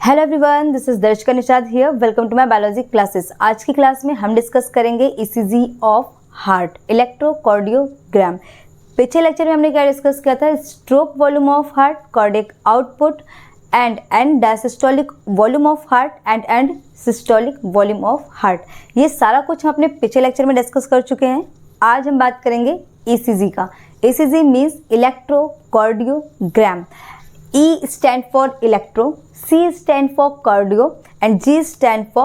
Hello everyone, this is Darshika Nishad here. Welcome to my biology classes. आज की class में हम डिस्कस करेंगे ईसीजी ऑफ हार्ट, इलेक्ट्रोकार्डियोग्राम। पिछले लेक्चर में हमने क्या डिस्कस किया था? Stroke volume of heart, cardiac output and diastolic volume of heart and systolic volume of heart. ये सारा कुछ हम अपने पिछले लेक्चर में डिस्कस कर चुके हैं। आज हम बात करेंगे ईसीजी का। ECG means electrocardiogram. E stand for electro, C stand for cardio and G stand for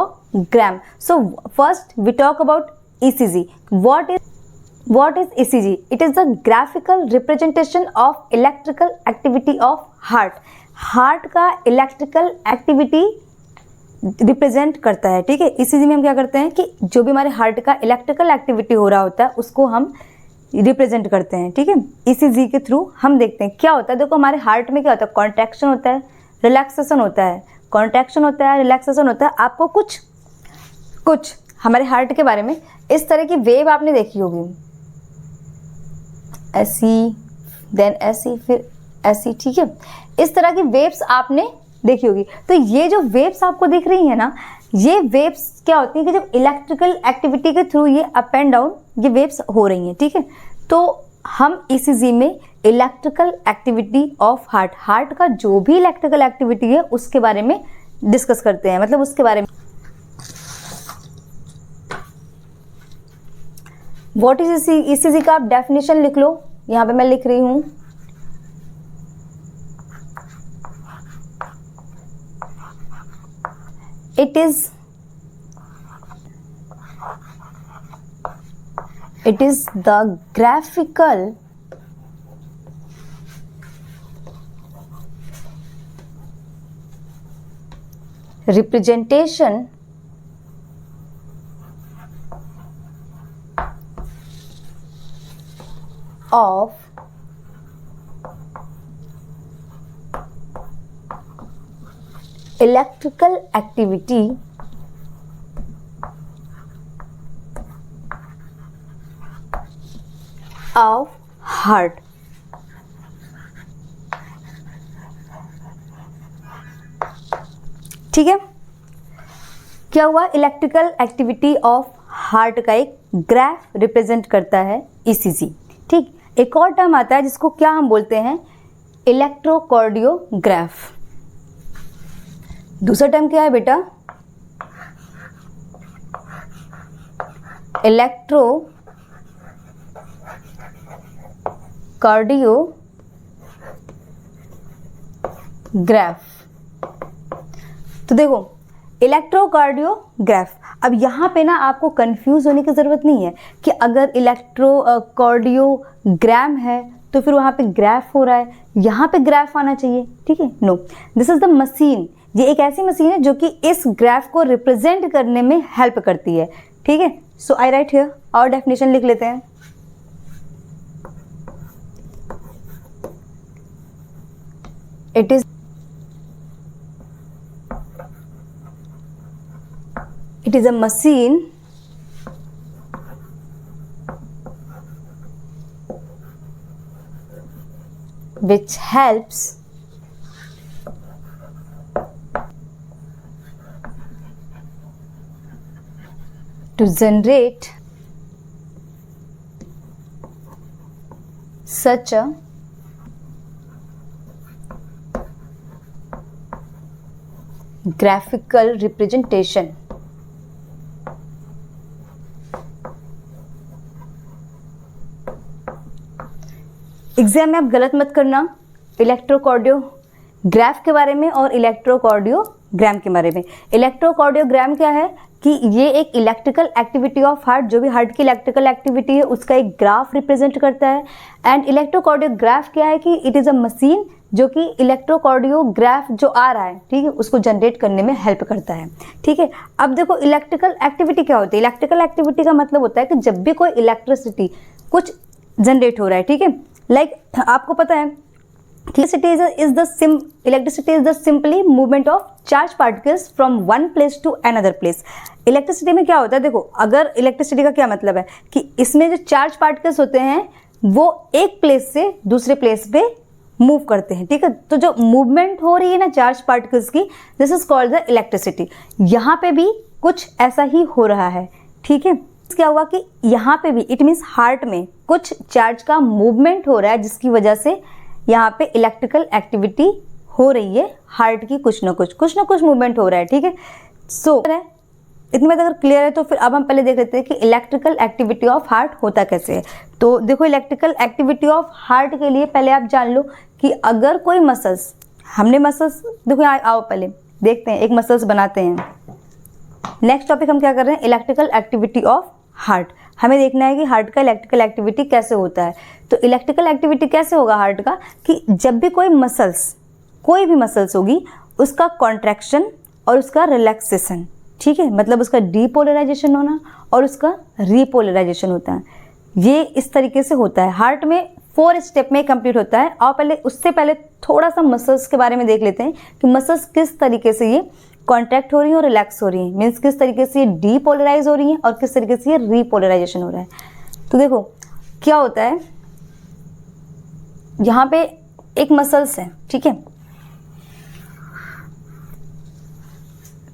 gram. So first we talk about ECG. What is ECG? It is the graphical representation of electrical activity of heart. Heart का electrical activity represent करता है, ठीक है। ECG में हम क्या करते हैं कि जो भी हमारे हार्ट का इलेक्ट्रिकल एक्टिविटी हो रहा होता है उसको हम रिप्रेजेंट करते हैं, ठीक है। ईसीजी के थ्रू हम देखते हैं क्या होता है। देखो हमारे हार्ट में क्या होता है, कॉन्ट्रैक्शन होता है, रिलैक्सेशन होता है, कॉन्ट्रैक्शन होता है, रिलैक्सेशन होता है। आपको कुछ हमारे हार्ट के बारे में इस तरह की वेव आपने देखी होगी, ऐसी देन ऐसी फिर ऐसी, ठीक है। इस तरह की वेव्स आपने देखी होगी। तो ये जो वेव्स आपको दिख रही है ना, ये वेव्स क्या होती है कि जब इलेक्ट्रिकल एक्टिविटी के थ्रू ये अप एंड डाउन ये वेव्स हो रही हैं, ठीक है। तो हम ईसीजी में इलेक्ट्रिकल एक्टिविटी ऑफ हार्ट का जो भी इलेक्ट्रिकल एक्टिविटी है उसके बारे में डिस्कस करते हैं, मतलब उसके बारे में। व्हाट इज ईसीजी का आप डेफिनेशन लिख लो, यहां पे मैं लिख रही हूं। It is the graphical representation of electrical activity of heart। ठीक है, क्या हुआ? इलेक्ट्रिकल एक्टिविटी ऑफ हार्ट का एक ग्राफ रिप्रेजेंट करता है ईसीजी, ठीक। एक और टर्म आता है जिसको क्या हम बोलते हैं, इलेक्ट्रोकार्डियोग्राफ। दूसरा टर्म क्या है बेटा? कार्डियोग्राफ। तो देखो इलेक्ट्रोकार्डियोग्राफ, अब यहाँ पे ना आपको कंफ्यूज होने की ज़रूरत नहीं है कि अगर इलेक्ट्रोकार्डियोग्राम है तो फिर वहाँ पे ग्राफ हो रहा है, यहाँ पे ग्राफ आना चाहिए, ठीक है। No, this is the machine. ये एक ऐसी मशीन है जो कि इस ग्राफ को रिप्रेजेंट करने में हेल्प करती है, ठीक है। सो आई राइट हियर और डेफिनेशन लिख लेते हैं। It is a machine which helps to generate such a graphical representation। Exam में आप गलत मत करना इलेक्ट्रोकार्डियोग्राफ के बारे में और इलेक्ट्रोकार्डियोग्राम के बारे में। इलेक्ट्रोकार्डियोग्राम क्या है कि ये एक इलेक्ट्रिकल एक्टिविटी ऑफ हार्ट, जो भी हार्ट की इलेक्ट्रिकल एक्टिविटी है उसका एक ग्राफ रिप्रेजेंट करता है। एंड इलेक्ट्रोकार्डियोग्राफ क्या है कि इट इज़ अ मशीन जो कि इलेक्ट्रोकार्डियोग्राफ जो आ रहा है, ठीक है, उसको जनरेट करने में हेल्प करता है, ठीक है। अब देखो इलेक्ट्रिकल एक्टिविटी क्या होती है? इलेक्ट्रिकल एक्टिविटी का मतलब होता है कि जब भी कोई इलेक्ट्रिसिटी कुछ जनरेट हो रहा है, ठीक है। लाइक आपको पता है electricity is the simply movement of charge particles from one place to another place। Electricity में क्या होता है? देखो अगर इलेक्ट्रिसिटी का क्या मतलब है कि इसमें जो चार्ज पार्टिकल्स होते हैं वो एक प्लेस से दूसरे प्लेस पे मूव करते हैं, ठीक है। तो जो मूवमेंट हो रही है ना चार्ज पार्टिकल्स की, this is called the electricity. यहाँ पे भी कुछ ऐसा ही हो रहा है, ठीक है। क्या हुआ कि यहाँ पे भी इट मीन्स हार्ट में कुछ चार्ज का मूवमेंट हो रहा है, जिसकी वजह से यहाँ पे इलेक्ट्रिकल एक्टिविटी हो रही है हार्ट की, कुछ ना कुछ मूवमेंट हो रहा है, ठीक है। सो इतनी बात अगर क्लियर है तो फिर अब हम पहले देख लेते हैं कि इलेक्ट्रिकल एक्टिविटी ऑफ हार्ट होता कैसे है। तो देखो, इलेक्ट्रिकल एक्टिविटी ऑफ हार्ट के लिए पहले आप जान लो कि अगर कोई मसल्स, हमने मसल्स देखो यहाँ आओ पहले देखते हैं, एक मसल्स बनाते हैं। नेक्स्ट टॉपिक हम क्या कर रहे हैं, इलेक्ट्रिकल एक्टिविटी ऑफ हार्ट। हमें देखना है कि हार्ट का इलेक्ट्रिकल एक्टिविटी कैसे होता है। तो इलेक्ट्रिकल एक्टिविटी कैसे होगा हार्ट का, कि जब भी कोई भी मसल्स होगी, उसका कॉन्ट्रैक्शन और उसका रिलैक्सेशन, ठीक है, मतलब उसका डीपोलराइजेशन होना और उसका रीपोलराइजेशन होता है। ये इस तरीके से होता है हार्ट में, 4 स्टेप में कंप्लीट होता है। और पहले उससे पहले थोड़ा सा मसल्स के बारे में देख लेते हैं कि मसल्स किस तरीके से ये कॉन्ट्रैक्ट हो रही है और रिलैक्स हो रही है, मीन्स किस तरीके से ये डीपोलराइज हो रही है और किस तरीके से ये रीपोलराइजेशन हो रहा है। तो देखो क्या होता है, यहाँ पे एक मसल्स है, ठीक है।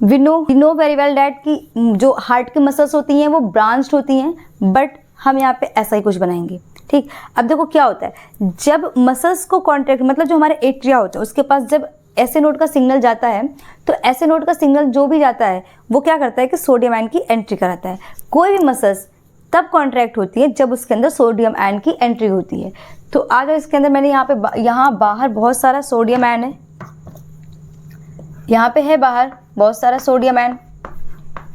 We know very well that कि जो हार्ट की मसल्स होती हैं वो ब्रांच्ड होती हैं, बट हम यहाँ पे ऐसा ही कुछ बनाएंगे, ठीक। अब देखो क्या होता है, जब मसल्स को कॉन्ट्रैक्ट, मतलब जो हमारे एट्रिया होते हैं उसके पास जब ऐसे नोड का सिग्नल जाता है, तो ऐसे नोड का सिग्नल जो भी जाता है वो क्या करता है कि सोडियम आयन की एंट्री कराता है। कोई भी मसल्स तब कॉन्ट्रैक्ट होती है जब उसके अंदर सोडियम आयन की एंट्री होती है। तो आज इसके अंदर मैंने यहाँ बाहर बहुत सारा सोडियम आयन है, यहाँ पे है बाहर बहुत सारा सोडियम आयन,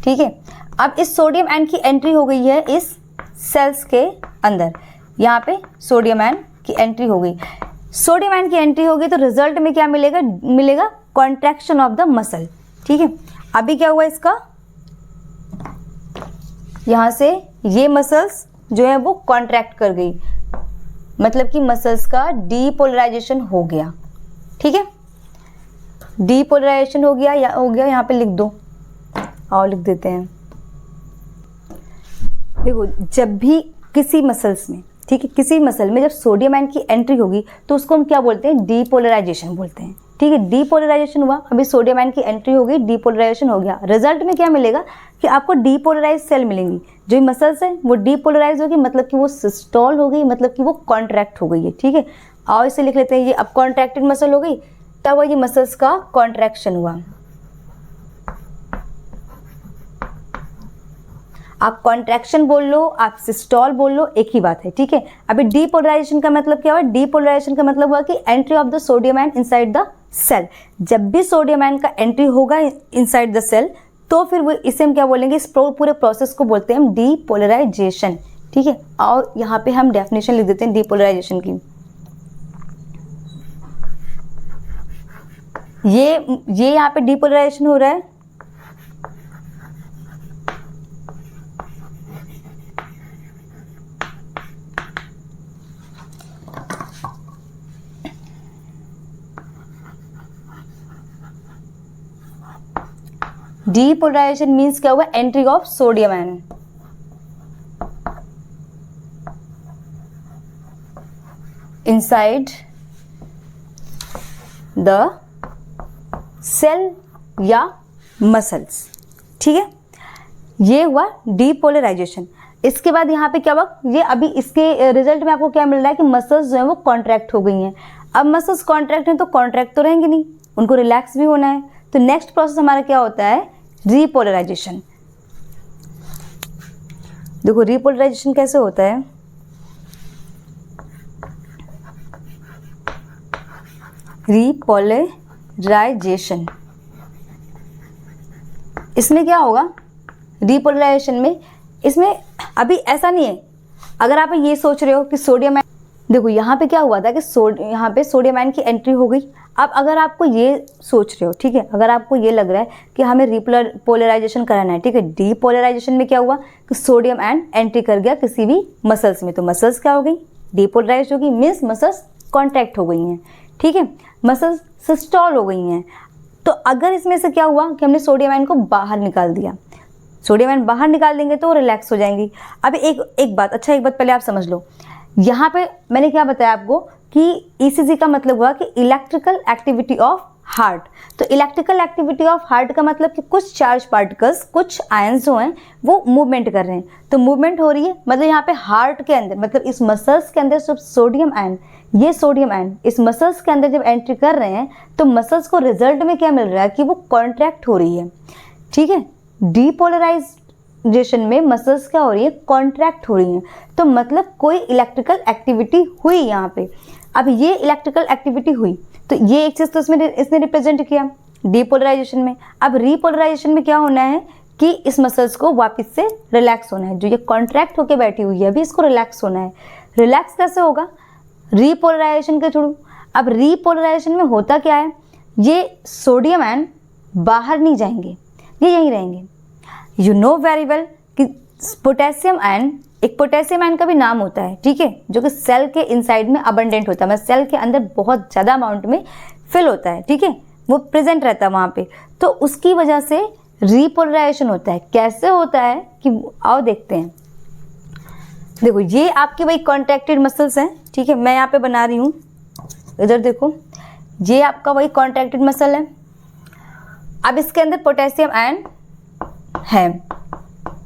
ठीक है। अब इस सोडियम आयन की एंट्री हो गई है इस सेल्स के अंदर, यहाँ पे सोडियम आयन की एंट्री हो गई। सोडियम आयन की एंट्री होगी तो रिजल्ट में क्या मिलेगा कॉन्ट्रैक्शन ऑफ द मसल, ठीक है। अभी क्या हुआ इसका, यहाँ से ये मसल्स जो है वो कॉन्ट्रैक्ट कर गई, मतलब कि मसल्स का डीपोलराइजेशन हो गया, ठीक है। डीपोलराइजेशन हो गया यहाँ पे लिख दो, और लिख देते हैं। देखो, जब भी किसी मसल्स में, ठीक है, किसी मसल में जब सोडियम आयन की एंट्री होगी तो उसको हम क्या बोलते हैं, डीपोलराइजेशन बोलते हैं, ठीक है। डीपोलराइजेशन हुआ, अभी सोडियम आयन की एंट्री हो गई, डीपोलराइजेशन हो गया। रिजल्ट में क्या मिलेगा कि आपको डीपोलराइज सेल मिलेंगी। जो मसल्स है वो डीपोलराइज होगी, मतलब कि वो सिस्टोल हो गई, मतलब कि वो कॉन्ट्रैक्ट हो गई है, ठीक है। और इसे लिख लेते हैं, ये अब कॉन्ट्रैक्टेड मसल हो गई, तब ये मसल्स का कॉन्ट्रैक्शन हुआ। आप कॉन्ट्रैक्शन बोल लो, आप सिस्टोल बोल लो, एक ही बात है, ठीक है। अभी डीपोलराइजेशन का मतलब क्या हुआ, डीपोलराइजेशन का मतलब हुआ कि entry of the sodium ion inside the cell. जब भी सोडियम आयन का एंट्री होगा इनसाइड द सेल, तो फिर वो इसे हम क्या बोलेंगे, इस पूरे प्रोसेस को बोलते हैं हम डीपोलराइजेशन, ठीक है। और यहाँ पे हम डेफिनेशन लिख देते हैं डीपोलराइजेशन की। ये यहाँ पे डीपोलराइजेशन हो रहा है, डीपोलराइजेशन मीन्स क्या हुआ, entry of sodium ion. Inside the cell या मसल्स, ठीक है। ये हुआ डीपोलराइजेशन। इसके बाद यहाँ पे क्या हुआ, ये अभी इसके रिजल्ट में आपको क्या मिल रहा है कि मसल्स जो है वो कॉन्ट्रैक्ट हो गई हैं। अब मसल्स कॉन्ट्रैक्ट हैं तो कॉन्ट्रैक्ट तो रहेंगे नहीं, उनको रिलैक्स भी होना है। तो नेक्स्ट प्रोसेस हमारा क्या होता है, रीपोलराइजेशन। देखो रीपोलराइजेशन कैसे होता है, रीपोलराइजेशन, इसमें क्या होगा, रीपोलराइजेशन में इसमें अभी ऐसा नहीं है। अगर आप ये सोच रहे हो कि सोडियम, देखो यहाँ पे क्या हुआ था कि यहाँ पे सोडियम आयन की एंट्री हो गई। अब अगर आपको ये सोच रहे हो, ठीक है, अगर आपको ये लग रहा है कि हमें रीपोलराइजेशन कराना है, ठीक है, डीपोलराइजेशन में क्या हुआ कि सोडियम आयन एंट्री कर गया किसी भी मसल्स में, तो मसल्स क्या हो गई, डीपोलराइज हो गई, मीन्स मसल्स कॉन्ट्रैक्ट हो गई हैं, ठीक है, मसल्स सिस्टोल हो गई हैं। तो अगर इसमें से क्या हुआ कि हमने सोडियम आयन को बाहर निकाल दिया, सोडियम आयन बाहर निकाल देंगे तो रिलैक्स हो जाएंगी। अब एक बात पहले आप समझ लो, यहाँ पे मैंने क्या बताया आपको कि ईसीजी का मतलब हुआ कि इलेक्ट्रिकल एक्टिविटी ऑफ हार्ट। तो इलेक्ट्रिकल एक्टिविटी ऑफ हार्ट का मतलब कि कुछ चार्ज पार्टिकल्स, कुछ आयंस जो हैं वो मूवमेंट कर रहे हैं। तो मूवमेंट हो रही है मतलब यहाँ पे हार्ट के अंदर, मतलब इस मसल्स के अंदर जब सोडियम आयन, ये सोडियम आयन इस मसल्स के अंदर जब एंट्री कर रहे हैं तो मसल्स को रिजल्ट में क्या मिल रहा है कि वो कॉन्ट्रैक्ट हो रही है। ठीक है, डीपोलराइजेशन में मसल्स क्या हो रही है, कॉन्ट्रैक्ट हो रही हैं। तो मतलब कोई इलेक्ट्रिकल एक्टिविटी हुई यहाँ पे। अब ये इलेक्ट्रिकल एक्टिविटी हुई तो ये एक चीज़ तो इसने रिप्रेजेंट किया डीपोलराइजेशन में। अब रीपोलराइजेशन में क्या होना है कि इस मसल्स को वापस से रिलैक्स होना है। जो ये कॉन्ट्रैक्ट होकर बैठी हुई है अभी, इसको रिलैक्स होना है। रिलैक्स कैसे होगा, रीपोलराइजेशन के थ्रू। अब रीपोलराइजेशन में होता क्या है, ये सोडियम आयन बाहर नहीं जाएंगे, ये यहीं रहेंगे। यू नो वेरी वेल कि पोटेशियम आयन, एक पोटेशियम आयन का भी नाम होता है, ठीक है, जो कि सेल के इनसाइड में अबंडेंट होता है, मतलब सेल के अंदर बहुत ज़्यादा अमाउंट में फिल होता है। ठीक है, वो प्रेजेंट रहता है वहाँ पे। तो उसकी वजह से रीपोलराइजेशन होता है। कैसे होता है कि आओ देखते हैं। देखो ये आपके वही कॉन्ट्रैक्टेड मसल्स हैं। ठीक है, मैं यहाँ पे बना रही हूँ, इधर देखो, ये आपका वही कॉन्ट्रैक्टेड मसल है। अब इसके अंदर पोटेशियम आयन है,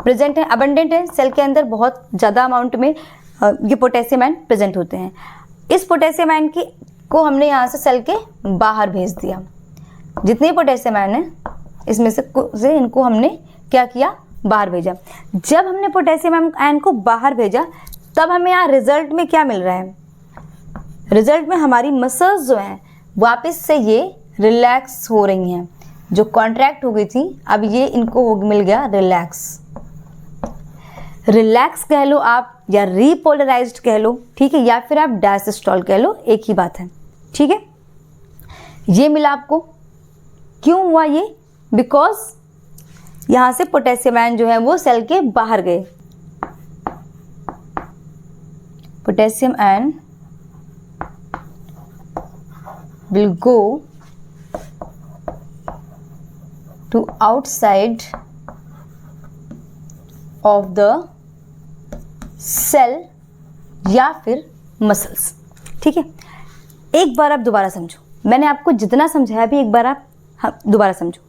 प्रेजेंट है, अबंडेंट है, सेल के अंदर बहुत ज़्यादा अमाउंट में ये पोटेशियम आयन प्रेजेंट होते हैं। इस पोटेशियम आयन को हमने यहाँ से सेल के बाहर भेज दिया। जितने पोटेशियम आयन है इसमें से इनको हमने क्या किया, बाहर भेजा। जब हमने पोटेशियम आयन को बाहर भेजा तब हमें यहाँ रिजल्ट में क्या मिल रहा है, रिजल्ट में हमारी मसल्स जो हैं वापस से ये रिलैक्स हो रही हैं। जो कॉन्ट्रैक्ट हो गई थी अब ये इनको मिल गया रिलैक्स। रिलैक्स कह लो आप या रीपोलराइज्ड कह लो, ठीक है, या फिर आप डायसिस्टॉल कह लो, एक ही बात है। ठीक है, ये मिला आपको। क्यों हुआ ये, बिकॉज यहां से पोटेशियम आयन जो है वो सेल के बाहर गए। Potassium ion will go to outside of the cell या फिर मसल्स। ठीक है, एक बार आप दोबारा समझो, मैंने आपको जितना समझाया भी एक बार आप दोबारा समझो,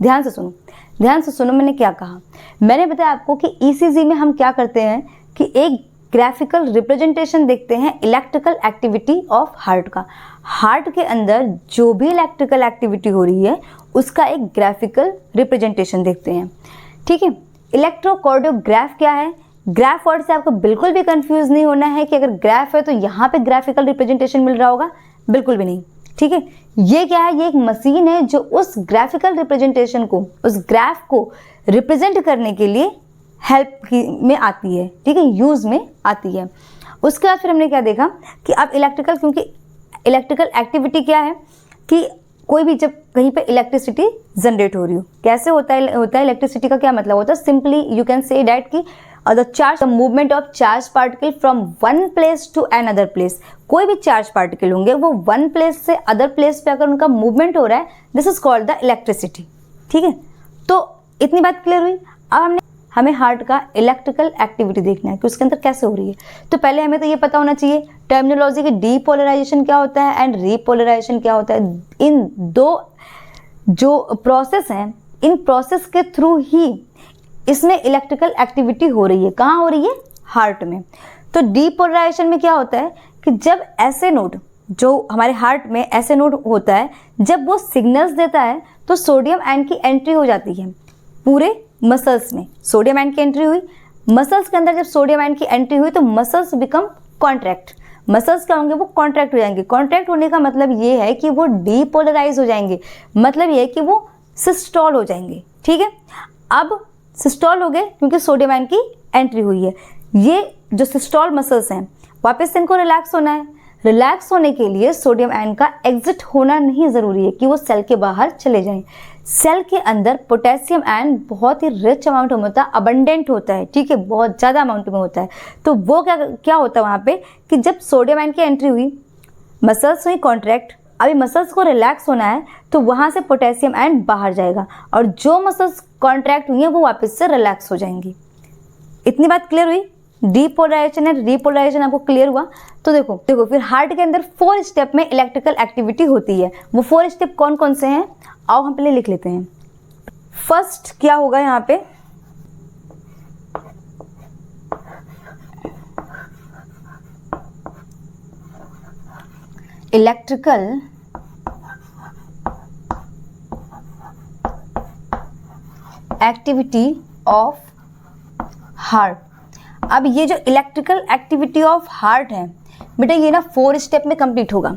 ध्यान से सुनो, ध्यान से सुनो। मैंने क्या कहा, मैंने बताया आपको कि ईसीजी में हम क्या करते हैं कि एक ग्राफिकल रिप्रेजेंटेशन देखते हैं इलेक्ट्रिकल एक्टिविटी ऑफ हार्ट का। हार्ट के अंदर जो भी इलेक्ट्रिकल एक्टिविटी हो रही है उसका एक ग्राफिकल रिप्रेजेंटेशन देखते हैं। ठीक है, इलेक्ट्रोकार्डियोग्राफ क्या है, ग्राफ वर्ड से आपको बिल्कुल भी कंफ्यूज नहीं होना है कि अगर ग्राफ है तो यहाँ पे ग्राफिकल रिप्रेजेंटेशन मिल रहा होगा, बिल्कुल भी नहीं। ठीक है, ये क्या है, ये एक मशीन है जो उस ग्राफिकल रिप्रेजेंटेशन को, उस ग्राफ को रिप्रेजेंट करने के लिए हेल्प में आती है। ठीक है, यूज़ में आती है। उसके बाद फिर हमने क्या देखा कि अब इलेक्ट्रिकल, क्योंकि इलेक्ट्रिकल एक्टिविटी क्या है कि कोई भी जब कहीं पे इलेक्ट्रिसिटी जनरेट हो रही हो, कैसे होता है इलेक्ट्रिसिटी का क्या मतलब होता है, simply you can say that कि the charge, the movement of charge particle from one place to another place. कोई भी चार्ज पार्टिकल होंगे वो वन प्लेस से अदर प्लेस पे अगर उनका मूवमेंट हो रहा है, this is called the electricity. ठीक है, तो इतनी बात क्लियर हुई। अब हमें हार्ट का इलेक्ट्रिकल एक्टिविटी देखना है कि उसके अंदर कैसे हो रही है। तो पहले हमें तो ये पता होना चाहिए टर्मिनोलॉजी की, डीपोलराइजेशन क्या होता है एंड रीपोलराइजेशन क्या होता है। इन दो जो प्रोसेस हैं, इन प्रोसेस के थ्रू ही इसमें इलेक्ट्रिकल एक्टिविटी हो रही है। कहाँ हो रही है, हार्ट में। तो डीपोलराइजेशन में क्या होता है कि जब ऐसे नोड, जो हमारे हार्ट में ऐसे नोड होता है, जब वो सिग्नल्स देता है तो सोडियम आयन की एंट्री हो जाती है पूरे मसल्स में। सोडियम आयन की एंट्री हुई मसल्स के अंदर, जब सोडियम आयन की एंट्री हुई तो मसल्स बिकम कॉन्ट्रैक्ट। मसल्स क्या होंगे, वो कॉन्ट्रैक्ट हो जाएंगे। कॉन्ट्रैक्ट होने का मतलब ये है कि वो डीपोलराइज हो जाएंगे, मतलब ये है कि वो सिस्टॉल हो जाएंगे। ठीक है, अब सिस्टॉल हो गए क्योंकि सोडियम आयन की एंट्री हुई है। ये जो सिस्टॉल मसल्स हैं वापस से इनको रिलैक्स होना है। रिलैक्स होने के लिए सोडियम आयन का एग्जिट होना नहीं ज़रूरी है कि वो सेल के बाहर चले जाएं। सेल के अंदर पोटेशियम आयन बहुत ही रिच अमाउंट में होता है, अबंडेंट होता है। ठीक है, बहुत ज़्यादा अमाउंट में होता है। तो वो क्या होता है वहाँ पे कि जब सोडियम आयन की एंट्री हुई, मसल्स हुई कॉन्ट्रैक्ट, अभी मसल्स को रिलैक्स होना है तो वहाँ से पोटेशियम आयन बाहर जाएगा और जो मसल्स कॉन्ट्रैक्ट हुई हैं वो वापस से रिलैक्स हो जाएंगी। इतनी बात क्लियर हुई। डीपोलराइजेशन है, रीपोलराइजेशन आपको क्लियर हुआ। तो देखो फिर हार्ट के अंदर 4 स्टेप में इलेक्ट्रिकल एक्टिविटी होती है। वो 4 स्टेप कौन कौन से हैं, आओ हम पहले लिख लेते हैं। फर्स्ट क्या होगा यहाँ पे, इलेक्ट्रिकल एक्टिविटी ऑफ हार्ट। अब ये जो इलेक्ट्रिकल एक्टिविटी ऑफ हार्ट है बेटा, ये ना 4 स्टेप में कंप्लीट होगा।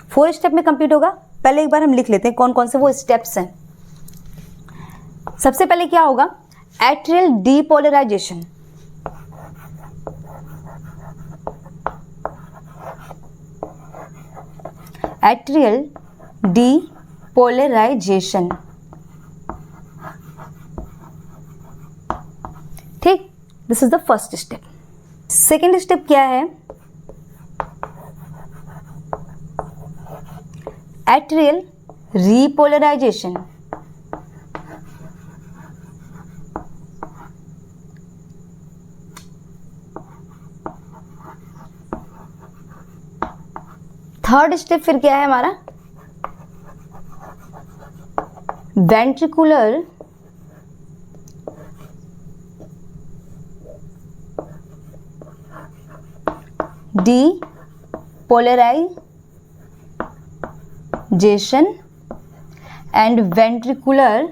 4 स्टेप में कंप्लीट होगा। पहले एक बार हम लिख लेते हैं कौन कौन से वो स्टेप्स हैं। सबसे पहले क्या होगा, एट्रियल डीपोलराइजेशन। एट्रियल डीपोलराइजेशन, ठीक, this is the first step. Second step क्या है, एट्रियल रीपोलराइजेशन। थर्ड स्टेप फिर क्या है हमारा, ventricular depolarization and ventricular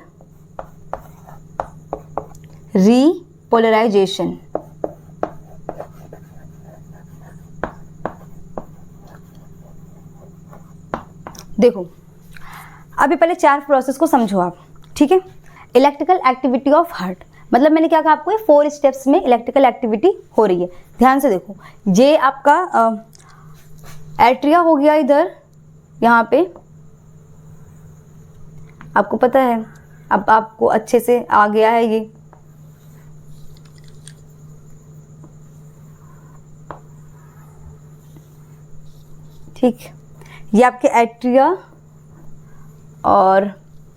repolarization. देखो अभी पहले 4 प्रोसेस को समझो आप, ठीक है। इलेक्ट्रिकल एक्टिविटी ऑफ हार्ट मतलब मैंने क्या कहा आपको, 4 स्टेप्स में इलेक्ट्रिकल एक्टिविटी हो रही है। ध्यान से देखो, ये आपका एट्रिया हो गया इधर, यहाँ पे आपको पता है, अब आपको अच्छे से आ गया है ये। ठीक, ये आपके एट्रिया और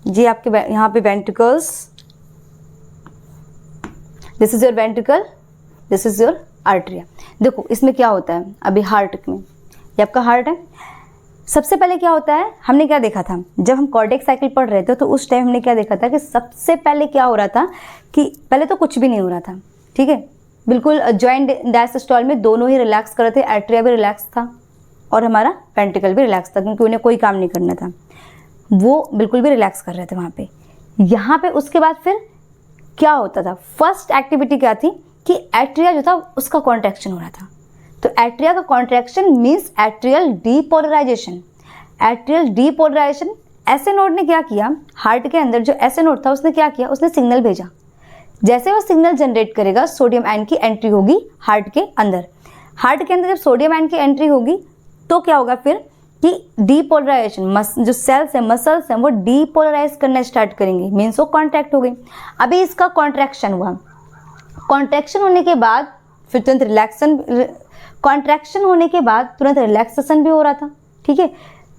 ये आपके यहाँ पे ventricles. This is your ventricle, this is your atria. देखो इसमें क्या होता है, अभी हार्ट में, ये आपका हार्ट है। सबसे पहले क्या होता है, हमने क्या देखा था जब हम कार्डियक साइकिल पढ़ रहे थे, तो उस टाइम हमने क्या देखा था कि सबसे पहले क्या हो रहा था कि पहले तो कुछ भी नहीं हो रहा था, ठीक है, बिल्कुल जॉइंट डायस्टोल में दोनों ही रिलैक्स कर रहे थे। एट्रिया भी रिलैक्स था और हमारा वेंट्रिकल भी रिलैक्स था, क्योंकि उन्हें कोई काम नहीं करना था, वो बिल्कुल भी रिलैक्स कर रहे थे वहाँ पे। यहाँ पे उसके बाद फिर क्या होता था, फर्स्ट एक्टिविटी क्या थी कि एट्रिया जो था उसका कॉन्ट्रैक्शन हो रहा था। तो एट्रिया का contraction means atrial depolarisation. Atrial depolarisation, SA node ने क्या किया, हार्ट के अंदर जो एसए नोड था उसने क्या किया, उसने सिग्नल भेजा। जैसे वो सिग्नल जनरेट करेगा, सोडियम आयन की एंट्री होगी हार्ट के अंदर। हार्ट के अंदर जब सोडियम आयन की एंट्री होगी तो क्या होगा फिर कि डीपोलराइजेशन, जो सेल्स हैं, मसल्स हैं, वो डीपोलराइज करना स्टार्ट करेंगे, मीन्स वो कॉन्ट्रैक्ट हो गई। अभी इसका कॉन्ट्रैक्शन हुआ, कॉन्ट्रैक्शन होने के बाद फिर तुरंत रिलैक्सन, कॉन्ट्रैक्शन होने के बाद तुरंत रिलैक्सेशन भी हो रहा था, ठीक है।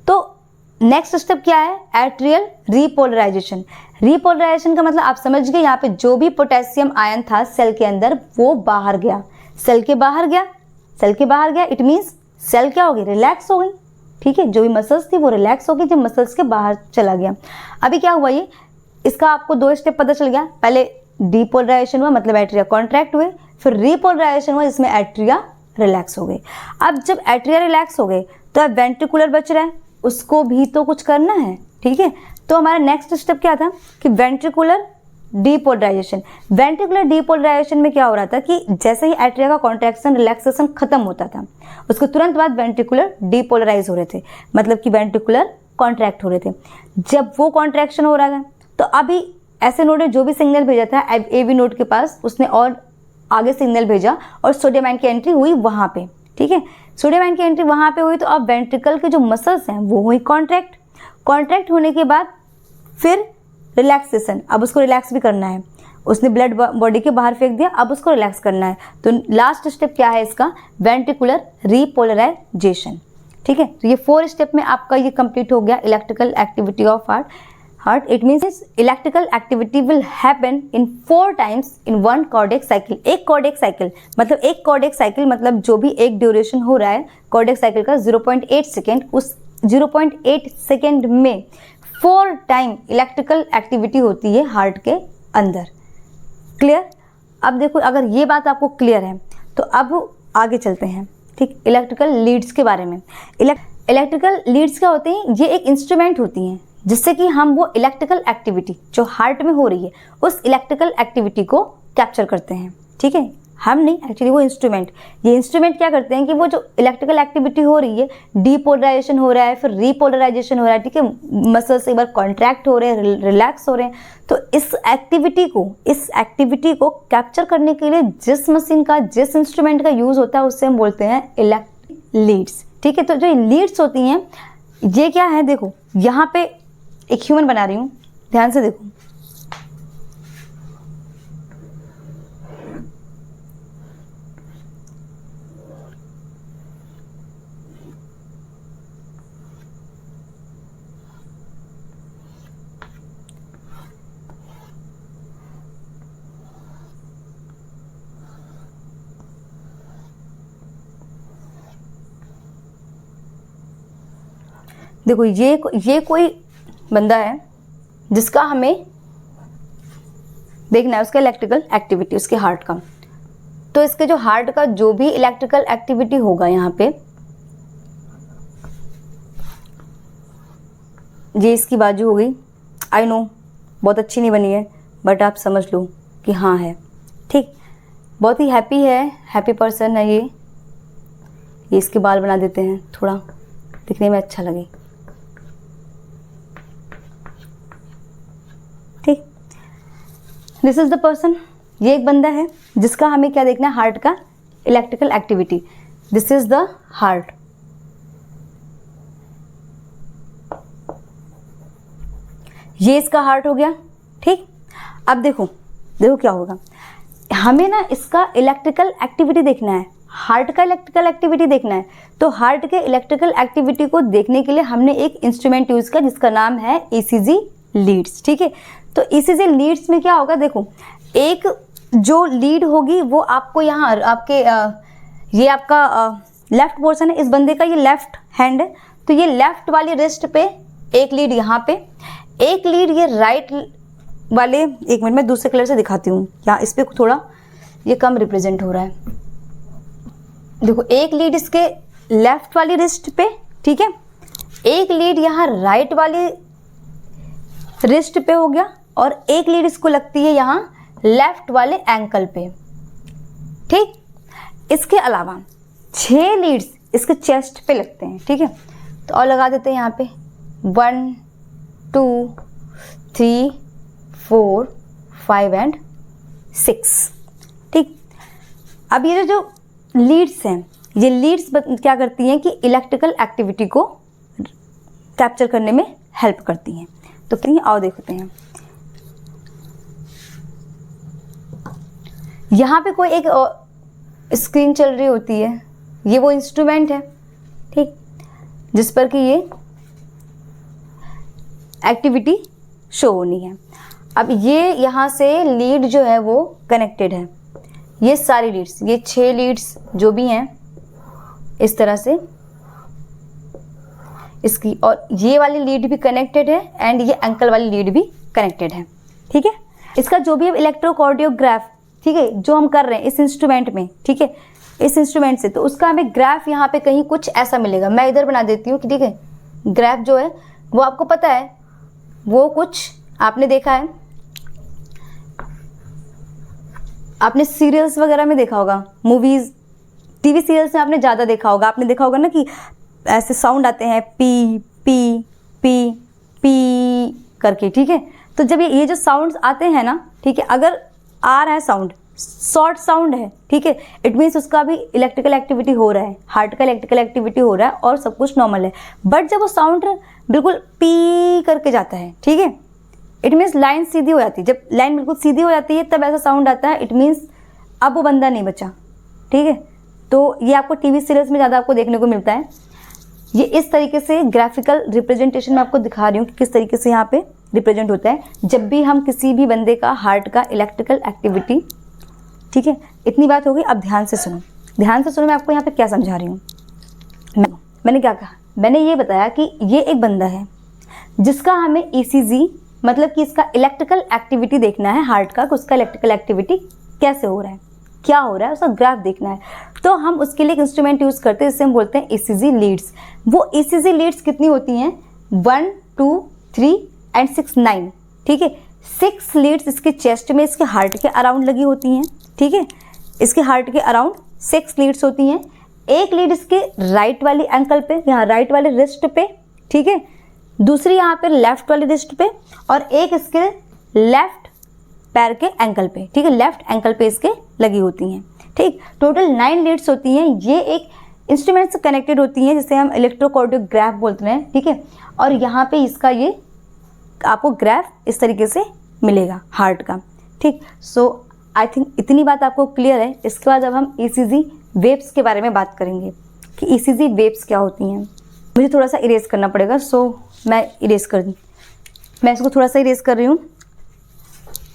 तो नेक्स्ट स्टेप क्या है, एट्रियल रीपोलराइजेशन। रीपोलराइजेशन का मतलब आप समझ गए, यहाँ पे जो भी पोटेशियम आयन था सेल के अंदर वो बाहर गया, सेल के बाहर गया, सेल के बाहर गया, इट मीन्स सेल क्या हो गई, रिलैक्स हो गई, ठीक है। जो भी मसल्स थी वो रिलैक्स हो गई, जब मसल्स के बाहर चला गया। अभी क्या हुआ, ये इसका आपको 2 स्टेप पता चल गया। पहले डीपोलराइजेशन हुआ मतलब एट्रिया कॉन्ट्रैक्ट हुए, फिर रीपोलराइजेशन हुआ जिसमें एट्रिया रिलैक्स हो गई। अब जब एट्रिया रिलैक्स हो गए तो अब वेंट्रिकुलर बच रहा है, उसको भी तो कुछ करना है, ठीक है। तो हमारा नेक्स्ट स्टेप क्या था कि वेंट्रिकुलर डीपोलराइजेशन। वेंट्रिकुलर डीपोलराइजेशन में क्या हो रहा था कि जैसे ही एट्रिया का कॉन्ट्रैक्शन रिलैक्सेशन खत्म होता था, उसके तुरंत बाद वेंट्रिकुलर डीपोलराइज हो रहे थे, मतलब कि वेंट्रिकुलर कॉन्ट्रैक्ट हो रहे थे। जब वो कॉन्ट्रैक्शन हो रहा था तो अभी ऐसे नोड ने जो भी सिग्नल भेजा था एवी नोड के पास, उसने और आगे सिग्नल भेजा और सोडियम आयन की एंट्री हुई वहाँ पे, ठीक है। सोडियम आयन की एंट्री वहाँ पे हुई तो अब वेंट्रिकल के जो मसल्स हैं वो हुई कॉन्ट्रैक्ट। कॉन्ट्रैक्ट होने के बाद फिर रिलैक्सेशन, अब उसको रिलैक्स भी करना है, उसने ब्लड बॉडी के बाहर फेंक दिया, अब उसको रिलैक्स करना है। तो लास्ट स्टेप क्या है इसका, वेंट्रिकुलर रीपोलराइजेशन, ठीक है। तो ये 4 स्टेप में आपका ये कंप्लीट हो गया electrical activity of heart. heart, it means electrical activity will happen in 4 times in one cardiac cycle. एक cardiac cycle मतलब एक cardiac cycle मतलब जो भी एक ड्यूरेशन हो रहा है cardiac cycle का 0.8 सेकेंड, उस 0.8 सेकेंड में 4 टाइम इलेक्ट्रिकल एक्टिविटी होती है हार्ट के अंदर। क्लियर? अब देखो, अगर ये बात आपको क्लियर है तो अब आगे चलते हैं। ठीक, इलेक्ट्रिकल लीड्स के बारे में। इलेक्ट्रिकल लीड्स क्या होते हैं? ये एक इंस्ट्रूमेंट होती हैं जिससे कि हम वो इलेक्ट्रिकल एक्टिविटी जो हार्ट में हो रही है उस इलेक्ट्रिकल एक्टिविटी को कैप्चर करते हैं। ठीक है, हम नहीं, एक्चुअली वो इंस्ट्रूमेंट, ये इंस्ट्रूमेंट क्या करते हैं कि वो जो इलेक्ट्रिकल एक्टिविटी हो रही है, डीपोलराइजेशन हो रहा है, फिर रीपोलराइजेशन हो रहा है, ठीक है, मसल्स एक बार कॉन्ट्रैक्ट हो रहे हैं, रिलैक्स हो रहे हैं, तो इस एक्टिविटी को कैप्चर करने के लिए जिस मशीन का, जिस इंस्ट्रूमेंट का यूज़ होता है उससे हम बोलते हैं इलेक्ट्रिक लीड्स। ठीक है, तो जो लीड्स होती हैं ये क्या है, देखो यहाँ पे एक ह्यूमन बना रही हूँ, ध्यान से देखो। देखो ये कोई बंदा है जिसका हमें देखना है उसका इलेक्ट्रिकल एक्टिविटी, उसके हार्ट का। तो इसके जो हार्ट का जो भी इलेक्ट्रिकल एक्टिविटी होगा यहाँ पे, ये इसकी बाजू हो गई। आई नो बहुत अच्छी नहीं बनी है, बट आप समझ लो कि हाँ है। ठीक, बहुत ही हैप्पी है, हैप्पी पर्सन है ये इसके बाल बना देते हैं थोड़ा दिखने में अच्छा लगे। ठीक, दिस इज द पर्सन, ये एक बंदा है जिसका हमें क्या देखना है, हार्ट का electrical activity. This is the heart. ये इसका हार्ट हो गया। ठीक, अब देखो क्या होगा, हमें ना इसका इलेक्ट्रिकल एक्टिविटी देखना है, हार्ट का इलेक्ट्रिकल एक्टिविटी देखना है। तो हार्ट के इलेक्ट्रिकल एक्टिविटी को देखने के लिए हमने एक इंस्ट्रूमेंट यूज किया जिसका नाम है ईसीजी लीड्स। ठीक है, तो ईसीजी लीड्स में क्या होगा, देखो एक जो लीड होगी वो आपको यहाँ आपके ये आपका लेफ्ट पोर्शन है इस बंदे का, ये लेफ्ट हैंड है, तो ये लेफ्ट वाली रिस्ट पे एक लीड, यहाँ पे एक लीड, ये राइट वाले, एक मिनट में दूसरे कलर से दिखाती हूँ, यहाँ इस पे थोड़ा ये कम रिप्रेजेंट हो रहा है। देखो एक लीड इसके लेफ्ट वाली रिस्ट पे, ठीक है, एक लीड यहाँ राइट वाली रिस्ट पे हो गया, और एक लीड इसको लगती है यहाँ लेफ्ट वाले एंकल पे। ठीक, इसके अलावा 6 लीड्स इसके चेस्ट पे लगते हैं। ठीक है, तो और लगा देते हैं यहाँ पे 1 2 3 4 5 एंड 6। ठीक, अब ये जो लीड्स हैं, ये लीड्स क्या करती हैं कि इलेक्ट्रिकल एक्टिविटी को कैप्चर करने में हेल्प करती हैं। तो कहीं आओ देखते हैं, यहाँ पे कोई एक स्क्रीन चल रही होती है, ये वो इंस्ट्रूमेंट है, ठीक, जिस पर कि ये एक्टिविटी शो होनी है। अब ये यहाँ से लीड जो है वो कनेक्टेड है, ये सारी लीड्स, ये 6 लीड्स जो भी हैं इस तरह से इसकी, और ये वाली लीड भी कनेक्टेड है एंड ये एंकल वाली लीड भी कनेक्टेड है। ठीक है, इसका जो भी इलेक्ट्रोकार्डियोग्राफ, ठीक है, जो हम कर रहे हैं इस इंस्ट्रूमेंट में, ठीक है, इस इंस्ट्रूमेंट से, तो उसका हमें ग्राफ यहाँ पे कहीं कुछ ऐसा मिलेगा। मैं इधर बना देती हूँ कि ठीक है, ग्राफ जो है वो आपको पता है, वो कुछ आपने देखा है, आपने सीरियल्स वगैरह में देखा होगा, मूवीज, टीवी सीरियल्स में आपने ज़्यादा देखा होगा। आपने देखा होगा ना कि ऐसे साउंड आते हैं पी पी पी पी करके। ठीक है, तो जब ये जो साउंड्स आते हैं ना, ठीक है, अगर आ रहा है साउंड, शॉर्ट साउंड है, ठीक है, इट मीन्स उसका भी इलेक्ट्रिकल एक्टिविटी हो रहा है, हार्ट का इलेक्ट्रिकल एक्टिविटी हो रहा है और सब कुछ नॉर्मल है। बट जब वो साउंड बिल्कुल पी करके जाता है, ठीक है, इट मीन्स लाइन सीधी हो जाती है। जब लाइन बिल्कुल सीधी हो जाती है तब ऐसा साउंड आता है, इट मीन्स अब वो बंदा नहीं बचा। ठीक है, तो ये आपको टीवी सीरियल्स में ज़्यादा आपको देखने को मिलता है। ये इस तरीके से ग्राफिकल रिप्रेजेंटेशन में आपको दिखा रही हूँ कि किस तरीके से यहाँ पे रिप्रेजेंट होता है जब भी हम किसी भी बंदे का हार्ट का इलेक्ट्रिकल एक्टिविटी, ठीक है, इतनी बात हो गई। अब ध्यान से सुनो, ध्यान से सुनो, मैं आपको यहाँ पे क्या समझा रही हूँ। मैंने क्या कहा, मैंने ये बताया कि ये एक बंदा है जिसका हमें ईसीजी मतलब कि इसका इलेक्ट्रिकल एक्टिविटी देखना है हार्ट का, कि उसका इलेक्ट्रिकल एक्टिविटी कैसे हो रहा है, क्या हो रहा है, उसका ग्राफ देखना है। तो हम उसके लिए एक इंस्ट्रूमेंट यूज़ करते हैं जिससे हम बोलते हैं ईसीजी लीड्स। वो ईसीजी लीड्स कितनी होती हैं, 1, 2, 3 एंड 6, 9, ठीक है। 6 लीड्स इसके चेस्ट में, इसके हार्ट के अराउंड लगी होती हैं, ठीक है। इसके हार्ट के अराउंड 6 लीड्स होती हैं। एक लीड इसके राइट वाली एंकल पे, यहाँ राइट वाले रिस्ट पे, ठीक है, दूसरी यहाँ पे लेफ्ट वाली रिस्ट पे, और एक इसके लेफ्ट पैर के एंकल पे, ठीक है, लेफ्ट एंकल पे इसके लगी होती हैं, ठीक। टोटल 9 लीड्स होती हैं। ये एक इंस्ट्रूमेंट से कनेक्टेड होती हैं जिसे हम इलेक्ट्रोकार्डियोग्राफ बोलते हैं, ठीक है। और यहाँ पे इसका ये आपको ग्राफ इस तरीके से मिलेगा हार्ट का, ठीक। सो आई थिंक इतनी बात आपको क्लियर है। इसके बाद अब हम ईसीजी वेव्स के बारे में बात करेंगे कि ईसीजी वेव्स क्या होती हैं। मुझे थोड़ा सा इरेज करना पड़ेगा, सो मैं इसको थोड़ा सा इरेज कर रही हूँ।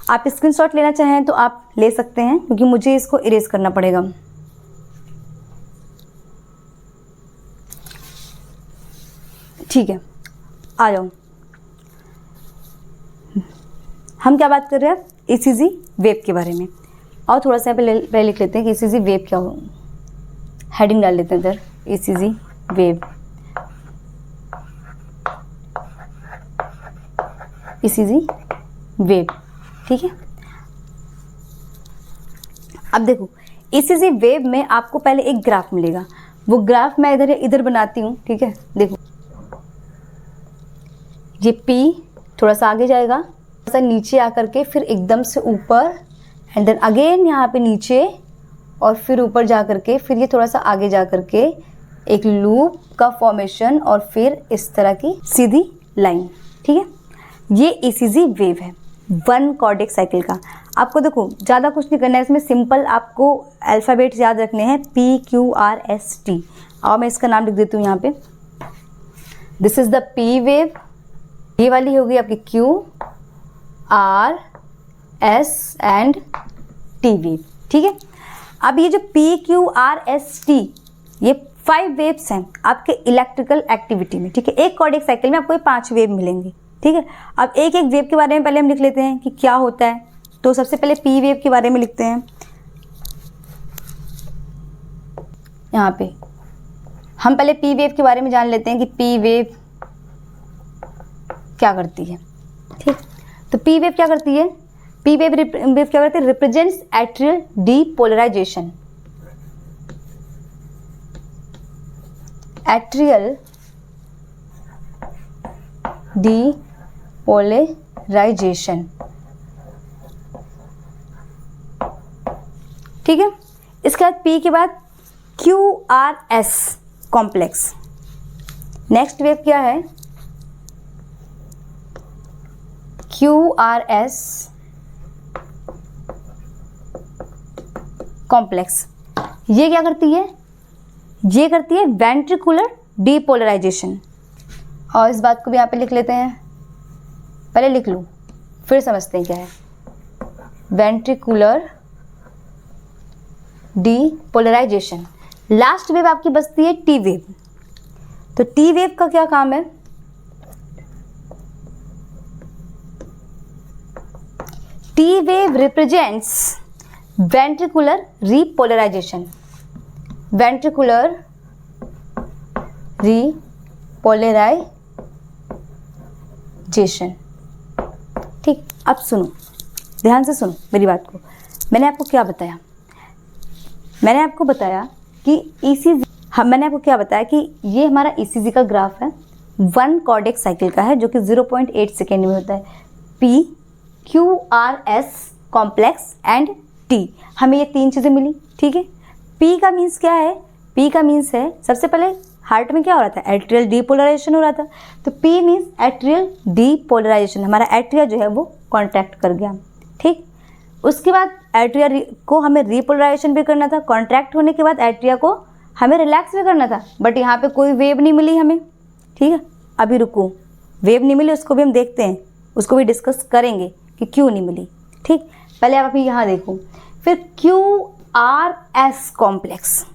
आप स्क्रीनशॉट लेना चाहें तो आप ले सकते हैं, क्योंकि मुझे इसको इरेज करना पड़ेगा। ठीक है, आ जाओ। हम क्या बात कर रहे हैं, ईसीजी वेव के बारे में। और थोड़ा सा पहले लिख लेते हैं कि ईसीजी वेव क्या हो, हेडिंग डाल लेते हैं इधर, ईसीजी वेव, ईसीजी वेव, ठीक है। अब देखो, ईसीजी वेव में आपको पहले एक ग्राफ मिलेगा। वो ग्राफ मैं इधर बनाती हूँ, ठीक है। देखो, ये P थोड़ा सा आगे जाएगा, थोड़ा सा नीचे आकर के फिर एकदम से ऊपर, एंड देन अगेन यहाँ पे नीचे, और फिर ऊपर जा कर के फिर ये थोड़ा सा आगे जा कर के एक लूप का फॉर्मेशन, और फिर इस तरह की सीधी लाइन, ठीक है। ये ईसीजी वेव है 1 कार्डियक साइकिल का। आपको देखो ज़्यादा कुछ नहीं करना है इसमें, सिंपल आपको अल्फ़ाबेट्स याद रखने हैं, PQRST। और मैं इसका नाम लिख देती हूँ यहाँ पे, this is the P wave, ये वाली होगी आपकी QRS एंड T वेव, ठीक है। अब ये जो PQRST, ये 5 वेव्स हैं आपके इलेक्ट्रिकल एक्टिविटी में, ठीक है। एक कार्डियक साइकिल में आपको ये 5 वेव मिलेंगे, ठीक है। अब एक एक वेव के बारे में पहले हम लिख लेते हैं कि क्या होता है। तो सबसे पहले P वेव के बारे में लिखते हैं। यहाँ पे हम पहले P वेव के बारे में जान लेते हैं कि P वेव क्या करती है, ठीक। तो P वेव क्या करती है, P वेव क्या करती है, represents atrial depolarisation, atrial depolarisation, ठीक है। इसके बाद P के बाद QRS कॉम्प्लेक्स। नेक्स्ट वेव क्या है, QRS कॉम्प्लेक्स। ये क्या करती है, ये करती है वेंट्रिकुलर डीपोलराइजेशन। और इस बात को भी यहाँ पे लिख लेते हैं, पहले लिख लूँ फिर समझते हैं क्या है। Ventricular depolarisation. लास्ट वेव आपकी बचती है T वेव। तो T वेव का क्या काम है, T wave represents ventricular repolarisation, ventricular repolarisation, ठीक। अब सुनो, ध्यान से सुनो मेरी बात को। मैंने आपको क्या बताया, मैंने आपको बताया कि ईसीजी, मैंने आपको क्या बताया कि ये हमारा ईसीजी का ग्राफ है, 1 कार्डियक साइकिल का है, जो कि 0.8 सेकेंड में होता है। P, QRS complex and T, हमें ये 3 चीज़ें मिली, ठीक है। P का मीन्स क्या है, P का मीन्स है, सबसे पहले हार्ट में क्या हो रहा था, एट्रियल डीपोलराइजेशन हो रहा था। तो P मीन्स एट्रियल डीपोलराइजेशन, हमारा एट्रिया जो है वो कॉन्ट्रैक्ट कर गया, ठीक। उसके बाद एट्रिया को हमें रीपोलराइजेशन भी करना था, कॉन्ट्रैक्ट होने के बाद एट्रिया को हमें रिलैक्स भी करना था, बट यहाँ पे कोई वेव नहीं मिली हमें, ठीक है। अभी रुको, वेव नहीं मिली, उसको भी हम देखते हैं उसको भी डिस्कस करेंगे कि क्यों नहीं मिली। ठीक, पहले आप अभी यहाँ देखो। फिर QRS कॉम्प्लेक्स,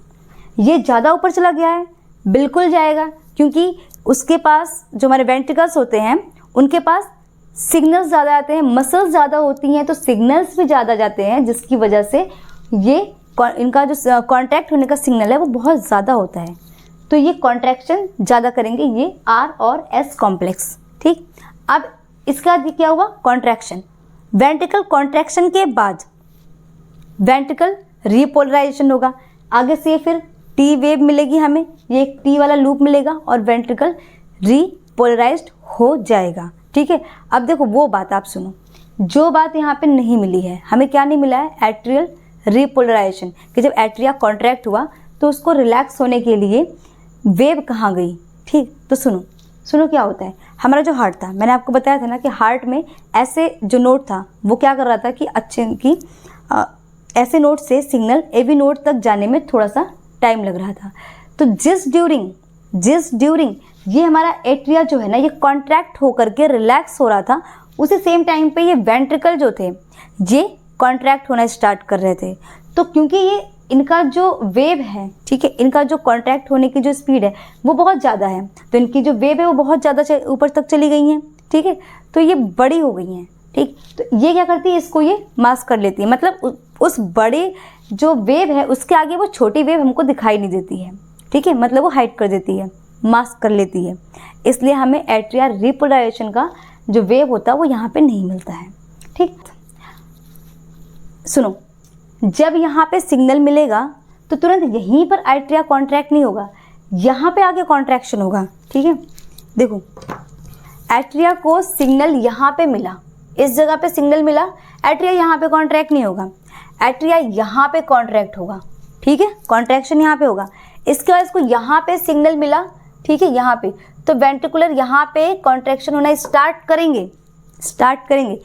ये ज़्यादा ऊपर चला गया है, बिल्कुल जाएगा, क्योंकि उसके पास जो हमारे वेंट्रिकल्स होते हैं उनके पास सिग्नल्स ज़्यादा आते हैं, मसल्स ज़्यादा होती हैं तो सिग्नल्स भी ज़्यादा जाते हैं, जिसकी वजह से ये इनका जो कॉन्ट्रैक्ट होने का सिग्नल है वो बहुत ज़्यादा होता है, तो ये कॉन्ट्रैक्शन ज़्यादा करेंगे, ये R और S कॉम्प्लेक्स। ठीक, अब इसका क्या हुआ, कॉन्ट्रैक्शन। वेंट्रिकल कॉन्ट्रैक्शन के बाद वेंट्रिकल रीपोलराइजेशन होगा, आगे से फिर T वेव मिलेगी हमें, ये एक T वाला लूप मिलेगा और वेंट्रिकल रीपोलराइज्ड हो जाएगा। ठीक है, अब देखो वो बात आप सुनो, जो बात यहाँ पे नहीं मिली है, हमें क्या नहीं मिला है, एट्रियल रीपोलराइजेशन, कि जब एट्रिया कॉन्ट्रैक्ट हुआ तो उसको रिलैक्स होने के लिए वेव कहाँ गई। ठीक, तो सुनो क्या होता है, हमारा जो हार्ट था, मैंने आपको बताया था ना कि हार्ट में ऐसे जो नोट था वो क्या कर रहा था कि ऐसे नोट से सिग्नल एवी नोट तक जाने में थोड़ा सा टाइम लग रहा था, तो जिस ड्यूरिंग ये हमारा एट्रिया जो है ना ये कॉन्ट्रैक्ट होकर के रिलैक्स हो रहा था, उसी सेम टाइम पे ये वेंट्रिकल जो थे ये कॉन्ट्रैक्ट होना स्टार्ट कर रहे थे। तो क्योंकि ये इनका जो वेव है, ठीक है, इनका जो कॉन्ट्रैक्ट होने की जो स्पीड है वो बहुत ज़्यादा है, तो इनकी जो वेव है वो बहुत ज़्यादा ऊपर तक चली गई हैं। ठीक है, तो ये बड़ी हो गई हैं। ठीक, तो ये क्या करती है, इसको ये मास्क कर लेती है, मतलब उस बड़े जो वेव है उसके आगे वो छोटी वेव हमको दिखाई नहीं देती है। ठीक है, मतलब वो हाइड कर देती है, मास्क कर लेती है, इसलिए हमें एट्रिया रीपोलराइजेशन का जो वेव होता है वो यहाँ पे नहीं मिलता है। ठीक, सुनो, जब यहाँ पे सिग्नल मिलेगा तो तुरंत यहीं पर एट्रिया कॉन्ट्रैक्ट नहीं होगा, यहाँ पे आगे कॉन्ट्रैक्शन होगा। ठीक है, देखो एट्रिया को सिग्नल यहाँ पे मिला, इस जगह पे सिग्नल मिला, एट्रिया यहाँ पे कॉन्ट्रैक्ट नहीं होगा, एट्रिया यहाँ पे कॉन्ट्रैक्ट होगा। ठीक है, कॉन्ट्रैक्शन यहाँ पे होगा, इसके बाद इसको यहाँ पे सिग्नल मिला, ठीक है, यहाँ पे, तो वेंट्रिकुलर यहाँ पे कॉन्ट्रैक्शन होना स्टार्ट करेंगे,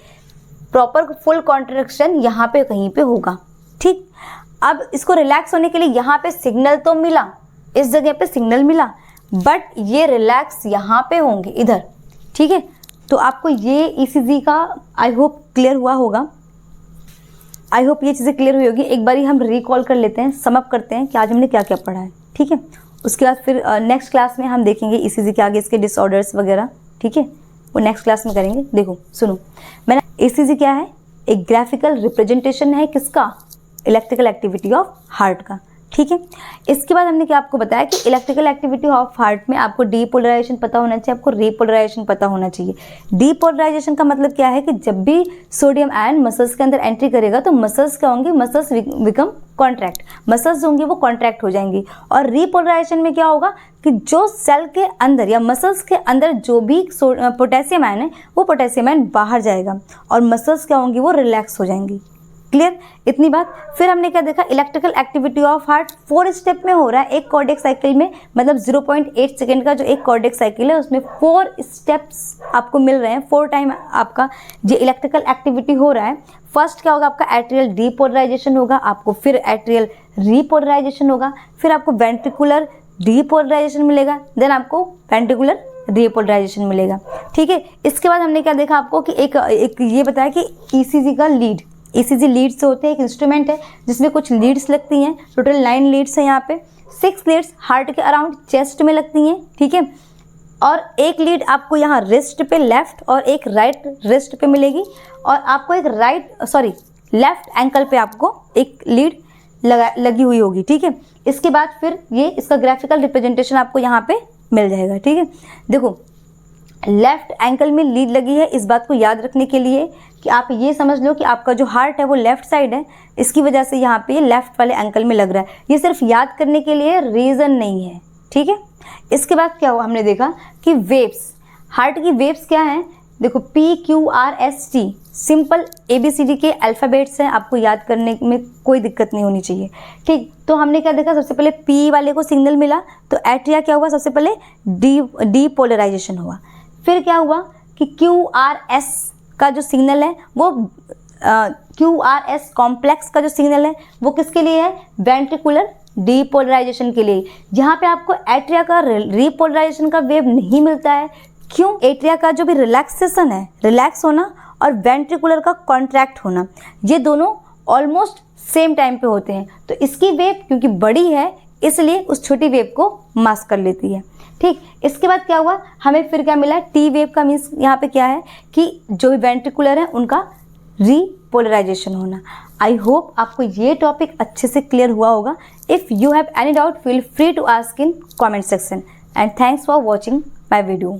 प्रॉपर फुल कॉन्ट्रैक्शन यहाँ पे कहीं पे होगा। ठीक, अब इसको रिलैक्स होने के लिए यहाँ पे सिग्नल तो मिला, इस जगह पे सिग्नल मिला, बट ये रिलैक्स यहाँ पे होंगे इधर। ठीक है, तो आपको ये ECG का आई होप क्लियर हुआ होगा, आई होप ये चीज़ें क्लियर हुई होगी। एक बारी हम रिकॉल कर लेते हैं, समअप करते हैं कि आज हमने क्या क्या पढ़ा है। ठीक है, उसके बाद फिर नेक्स्ट क्लास में हम देखेंगे ECG के आगे इसके डिसऑर्डर्स वगैरह। ठीक है, वो नेक्स्ट क्लास में करेंगे। देखो सुनो, मैंने ECG क्या है, एक ग्राफिकल रिप्रेजेंटेशन है किसका, इलेक्ट्रिकल एक्टिविटी ऑफ हार्ट का। ठीक है, इसके बाद हमने क्या आपको बताया कि इलेक्ट्रिकल एक्टिविटी ऑफ हार्ट में आपको डीपोलराइजेशन पता होना चाहिए, आपको रीपोलराइजेशन पता होना चाहिए। डीपोलराइजेशन का मतलब क्या है कि जब भी सोडियम आयन मसल्स के अंदर एंट्री करेगा तो मसल्स क्या होंगे, मसल्स बिकम कॉन्ट्रैक्ट, मसल्स होंगे वो कॉन्ट्रैक्ट हो जाएंगी। और रीपोलराइजेशन में क्या होगा कि जो सेल के अंदर या मसल्स के अंदर जो भी पोटेशियम आयन है वो पोटेशियम आयन बाहर जाएगा और मसल्स क्या होंगी, वो रिलैक्स हो जाएंगी। क्लियर, इतनी बात। फिर हमने क्या देखा, electrical activity of heart 4 step में हो रहा है एक कार्डियक साइकिल में, मतलब 0.8 सेकेंड का जो एक कार्डियक साइकिल है उसमें 4 स्टेप्स आपको मिल रहे हैं, 4 टाइम आपका जो इलेक्ट्रिकल एक्टिविटी हो रहा है। फर्स्ट क्या होगा, आपका एट्रियल डीपोलराइजेशन होगा, आपको फिर एट्रियल रीपोलराइजेशन होगा, फिर आपको वेंट्रिकुलर डीपोलराइजेशन मिलेगा, देन आपको वेंट्रिकुलर रीपोलराइजेशन मिलेगा। ठीक है, इसके बाद हमने क्या देखा आपको कि एक ये बताया कि ECG का लीड, ECG लीड से होते हैं, एक इंस्ट्रूमेंट है जिसमें कुछ लीड्स लगती हैं, टोटल 9 लीड्स हैं यहाँ पे, 6 लीड्स हार्ट के अराउंड चेस्ट में लगती हैं। ठीक है, और एक लीड आपको यहाँ रिस्ट पे लेफ्ट और एक राइट रिस्ट पे मिलेगी, और आपको एक लेफ्ट एंकल पे आपको एक लीड लगी हुई होगी। ठीक है, इसके बाद फिर ये इसका ग्राफिकल रिप्रेजेंटेशन आपको यहाँ पे मिल जाएगा। ठीक है, देखो लेफ्ट एंकल में लीड लगी है, इस बात को याद रखने के लिए कि आप ये समझ लो कि आपका जो हार्ट है वो लेफ्ट साइड है, इसकी वजह से यहाँ पे लेफ्ट वाले एंकल में लग रहा है, ये सिर्फ याद करने के लिए, रीज़न नहीं है। ठीक है, इसके बाद क्या हुआ, हमने देखा कि वेव्स, हार्ट की वेव्स क्या हैं, देखो PQRST सिंपल ABCD के अल्फ़ाबेट्स हैं, आपको याद करने में कोई दिक्कत नहीं होनी चाहिए। ठीक, तो हमने क्या देखा, सबसे पहले P वाले को सिग्नल मिला तो एट्रिया क्या हुआ, सबसे पहले डीपोलराइजेशन हुआ। फिर क्या हुआ कि QRS का जो सिग्नल है वो QRS कॉम्प्लेक्स का जो सिग्नल है वो किसके लिए है, वेंट्रिकुलर डीपोलराइजेशन के लिए। यहाँ पे आपको एट्रिया का रीपोलराइजेशन का वेव नहीं मिलता है, क्यों? एट्रिया का जो भी रिलैक्सेशन है, रिलैक्स होना और वेंट्रिकुलर का कॉन्ट्रैक्ट होना, ये दोनों ऑलमोस्ट सेम टाइम पे होते हैं। तो इसकी वेव क्योंकि बड़ी है इसलिए उस छोटी वेव को मास्क कर लेती है। ठीक, इसके बाद क्या हुआ, हमें फिर क्या मिला, टी वेव का मीन्स यहाँ पे क्या है कि जो भी वेंट्रिकुलर है उनका रीपोलराइजेशन होना। आई होप आपको ये टॉपिक अच्छे से क्लियर हुआ होगा। If you have any doubt feel free to ask in comment section and thanks for watching my video.